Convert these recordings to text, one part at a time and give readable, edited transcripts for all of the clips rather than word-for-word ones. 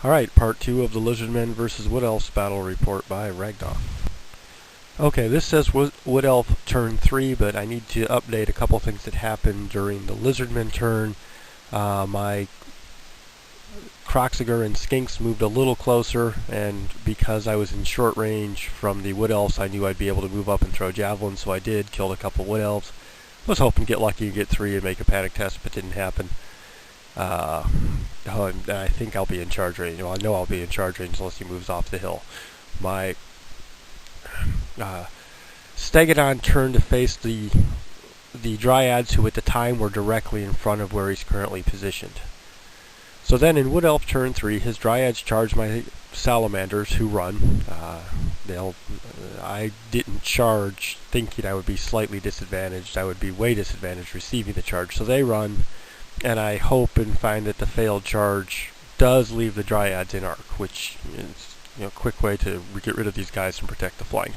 Alright, part 2 of the Lizardmen versus Wood Elves battle report by Ragdoll. Okay, this says Wood Elf turn 3, but I need to update a couple things that happened during the Lizardmen turn. My Croxiger and Skinks moved a little closer, and because I was in short range from the Wood Elves, I knew I'd be able to move up and throw javelins, so I did, killed a couple Wood Elves. Was hoping to get lucky and get 3 and make a panic test, but didn't happen. I think I'll be in charge range. Well, I know I'll be in charge range unless he moves off the hill. My Stegodon turned to face the Dryads, who at the time were directly in front of where he's currently positioned. So then in Wood Elf turn 3, his Dryads charge my Salamanders, who run. I didn't charge thinking I would be slightly disadvantaged. I would be way disadvantaged receiving the charge. So they run. And I hope and find that the failed charge does leave the Dryads in arc, which is a quick way to get rid of these guys and protect the flank.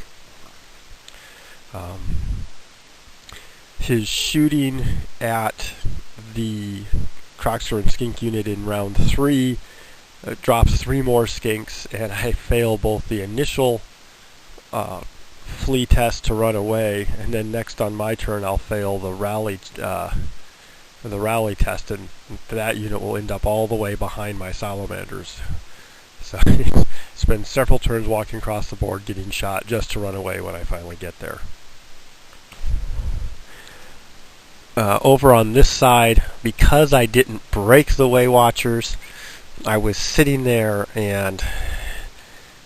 His shooting at the Croxer and Skink unit in round 3 drops 3 more Skinks, and I fail both the initial flee test to run away, and then next on my turn I'll fail the rally test, and that unit will end up all the way behind my Salamanders. So spend several turns walking across the board getting shot just to run away when I finally get there. Over on this side, because I didn't break the Way Watchers, I was sitting there and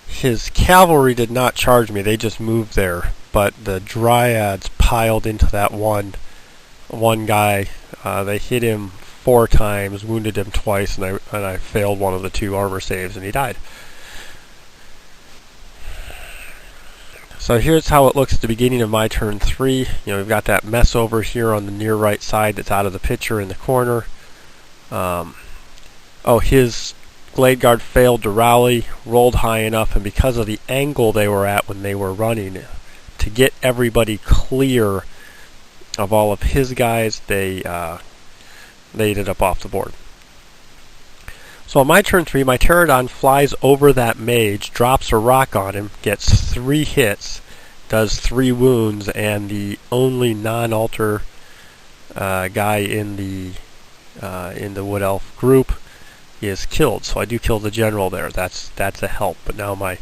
his cavalry did not charge me, they just moved there, but the Dryads piled into that one guy. They hit him 4 times, wounded him twice, and I failed one of the 2 armor saves, and he died. So here's how it looks at the beginning of my turn 3. We've got that mess over here on the near right side that's out of the picture in the corner. His Glade Guard failed to rally, rolled high enough, and because of the angle they were at when they were running, to get everybody clear of all of his guys, they ended up off the board. So on my turn 3, my Pterodon flies over that mage, drops a rock on him, gets 3 hits, does 3 wounds, and the only non-alter guy in the Wood Elf group is killed. So I do kill the general there. That's a help. But now my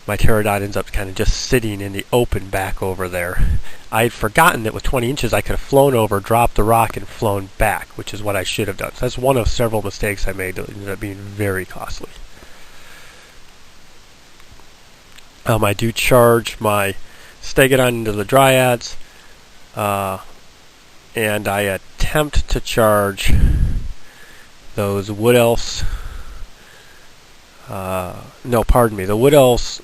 Pterodon ends up kind of just sitting in the open back over there. I had forgotten that with 20 inches I could have flown over, dropped the rock, and flown back, which is what I should have done. So that's one of several mistakes I made that ended up being very costly. I do charge my Stegodon into the Dryads, and I attempt to charge those Wood Elves. The Wood Elves,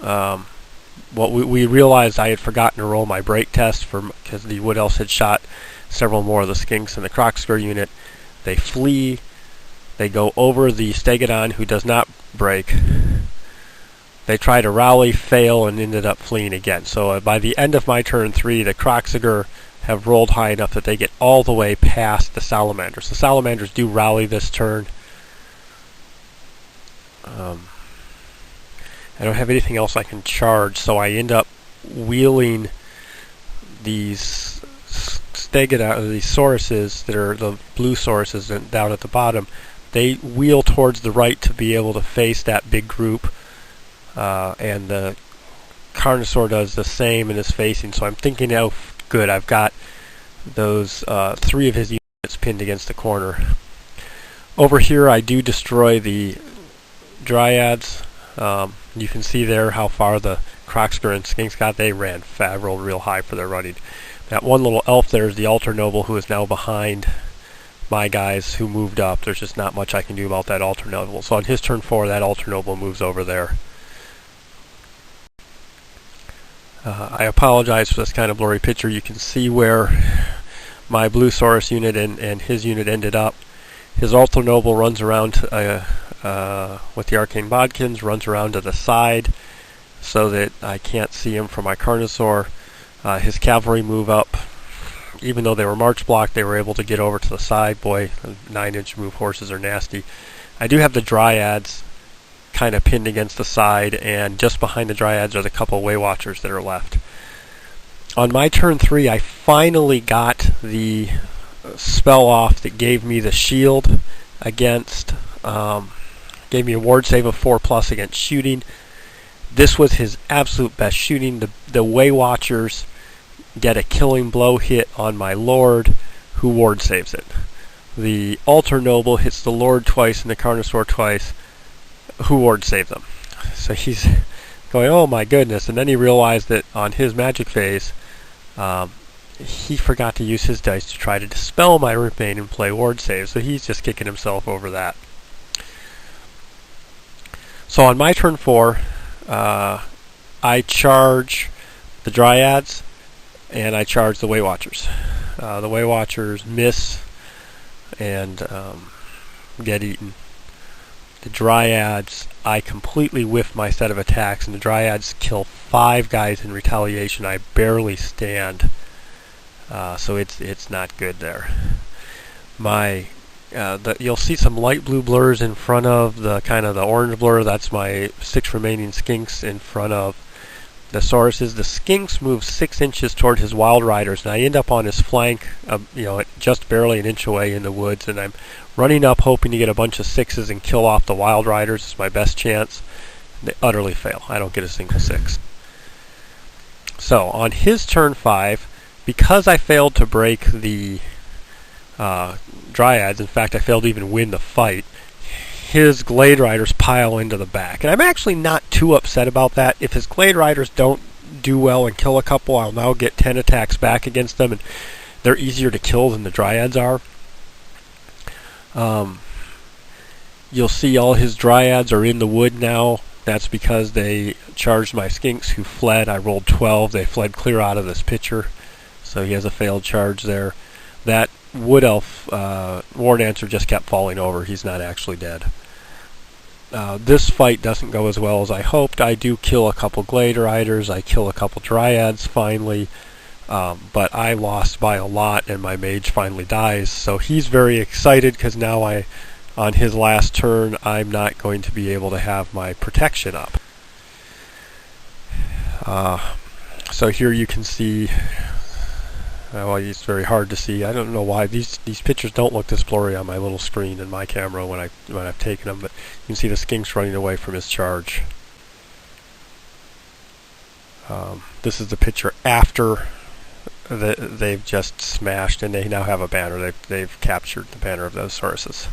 we realized I had forgotten to roll my break test because the Wood Elves had shot several more of the Skinks in the Croxger unit. They flee. They go over the Stegodon, who does not break. They try to rally, fail, and ended up fleeing again. So by the end of my turn 3, the Croxiger have rolled high enough that they get all the way past the Salamanders. The Salamanders do rally this turn. I don't have anything else I can charge, so I end up wheeling these Stegodon, these Sauruses that are the blue Sauruses down at the bottom. They wheel towards the right to be able to face that big group, and the Carnosaur does the same and is facing. So I'm thinking, oh, good, I've got those 3 of his units pinned against the corner. Over here, I do destroy the Dryads. You can see there how far the Croxger and Skinks got. They ran rolled real high for their running. That one little elf there is the Altar Noble, who is now behind my guys who moved up. There's just not much I can do about that Altar Noble. So on his turn 4, that Altar Noble moves over there. I apologize for this kind of blurry picture. You can see where my Blue Saurus unit and his unit ended up. His Altar Noble runs around with the Arcane Bodkins, runs around to the side so that I can't see him from my Carnosaur. His cavalry move up. Even though they were march blocked, they were able to get over to the side. Boy, 9-inch move horses are nasty. I do have the Dryads kind of pinned against the side, and just behind the Dryads are the couple Way Watchers that are left. On my turn 3, I finally got the spell off that gave me the shield against, gave me a ward save of 4+ against shooting. This was his absolute best shooting. The Way Watchers get a killing blow hit on my Lord, who ward saves it. The Altar Noble hits the Lord twice and the Carnosaur twice, who ward save them. So he's going, oh my goodness, and then he realized that on his magic phase, he forgot to use his dice to try to dispel my Ripbane and play ward save, so he's just kicking himself over that. So on my turn 4, I charge the Dryads, and I charge the Way Watchers. The Way Watchers miss and get eaten. The Dryads, I completely whiff my set of attacks, and the Dryads kill 5 guys in retaliation. I barely stand, so it's not good there. You'll see some light blue blurs in front of the kind of the orange blur. That's my 6 remaining skinks in front of the Sauruses. The skinks move 6 inches toward his Wild Riders, and I end up on his flank, just barely an inch away in the woods, and I'm running up hoping to get a bunch of 6s and kill off the Wild Riders. It's my best chance. They utterly fail. I don't get a single 6. So on his turn 5, because I failed to break the Dryads, in fact I failed to even win the fight, his Glade Riders pile into the back. And I'm actually not too upset about that. If his Glade Riders don't do well and kill a couple, I'll now get 10 attacks back against them, and they're easier to kill than the Dryads are. You'll see all his Dryads are in the wood now. That's because they charged my skinks, who fled. I rolled 12. They fled clear out of this picture, so he has a failed charge there. That Wood Elf War Dancer just kept falling over. He's not actually dead. This fight doesn't go as well as I hoped. I do kill a couple Glade Riders. I kill a couple Dryads finally. But I lost by a lot, and my mage finally dies. So he's very excited because now on his last turn, I'm not going to be able to have my protection up. So here you can see. Well, it's very hard to see. I don't know why these pictures don't look this blurry on my little screen in my camera when I've taken them, but you can see the skinks running away from his charge. This is the picture after they've just smashed, and they now have a banner. They've captured the banner of those Sauruses.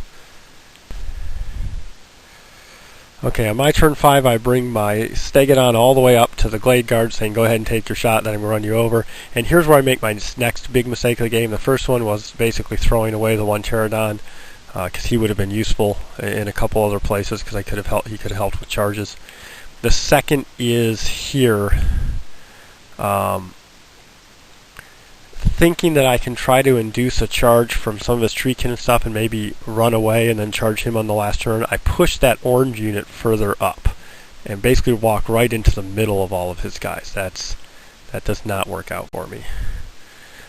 Okay, on my turn 5, I bring my Stegodon all the way up to the Glade Guard, saying, go ahead and take your shot, then I'm going to run you over. And here's where I make my next big mistake of the game. The first one was basically throwing away the one Pterodon, because he would have been useful in a couple other places, because he could have helped with charges. The second is here, thinking that I can try to induce a charge from some of his treekin and stuff and maybe run away and then charge him on the last turn. I push that orange unit further up and basically walk right into the middle of all of his guys. That does not work out for me.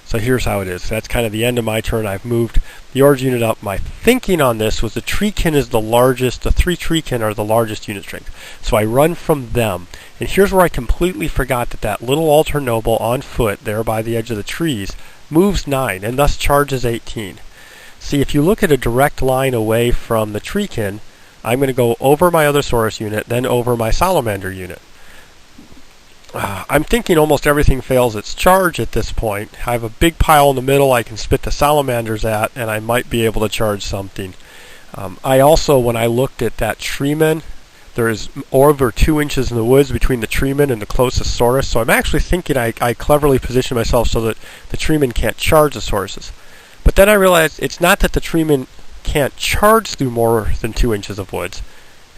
So here's how it is. That's kind of the end of my turn. I've moved the orange unit up. My thinking on this was the treekin is the largest. The 3 treekin are the largest unit strength. So I run from them. And here's where I completely forgot that little Altar Noble on foot there by the edge of the trees moves 9 and thus charges 18. See, if you look at a direct line away from the treekin, I'm going to go over my other Saurus unit, then over my Salamander unit. I'm thinking almost everything fails its charge at this point. I have a big pile in the middle I can spit the Salamanders at, and I might be able to charge something. I also, when I looked at that Treeman, there is over 2 inches in the woods between the Treeman and the closest Saurus, so I'm actually thinking I cleverly position myself so that the Treeman can't charge the Sauruses. But then I realized it's not that the Treeman can't charge through more than 2 inches of woods.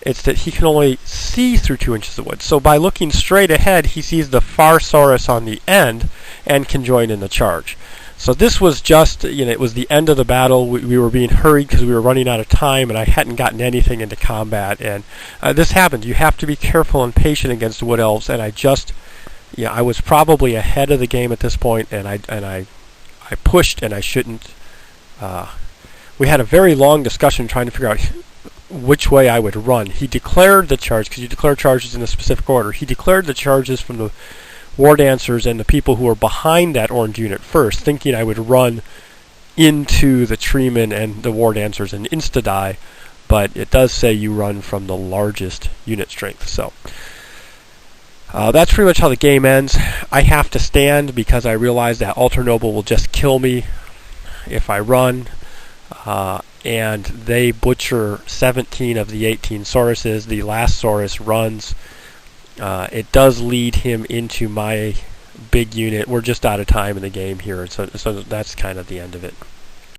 It's that he can only see through 2 inches of wood. So by looking straight ahead, he sees the far Saurus on the end and can join in the charge. So this was just, it was the end of the battle. We were being hurried because we were running out of time, and I hadn't gotten anything into combat. And this happened. You have to be careful and patient against Wood Elves. And I was probably ahead of the game at this point, and I pushed, and I shouldn't. We had a very long discussion trying to figure out which way I would run. He declared the charge, because you declare charges in a specific order. He declared the charges from the War Dancers and the people who were behind that orange unit first, thinking I would run into the Treemen and the War Dancers and insta-die, but it does say you run from the largest unit strength. So that's pretty much how the game ends. I have to stand because I realize that Altar Noble will just kill me if I run, and they butcher 17 of the 18 Sauruses. The last Saurus runs. It does lead him into my big unit. We're just out of time in the game here, so that's kind of the end of it.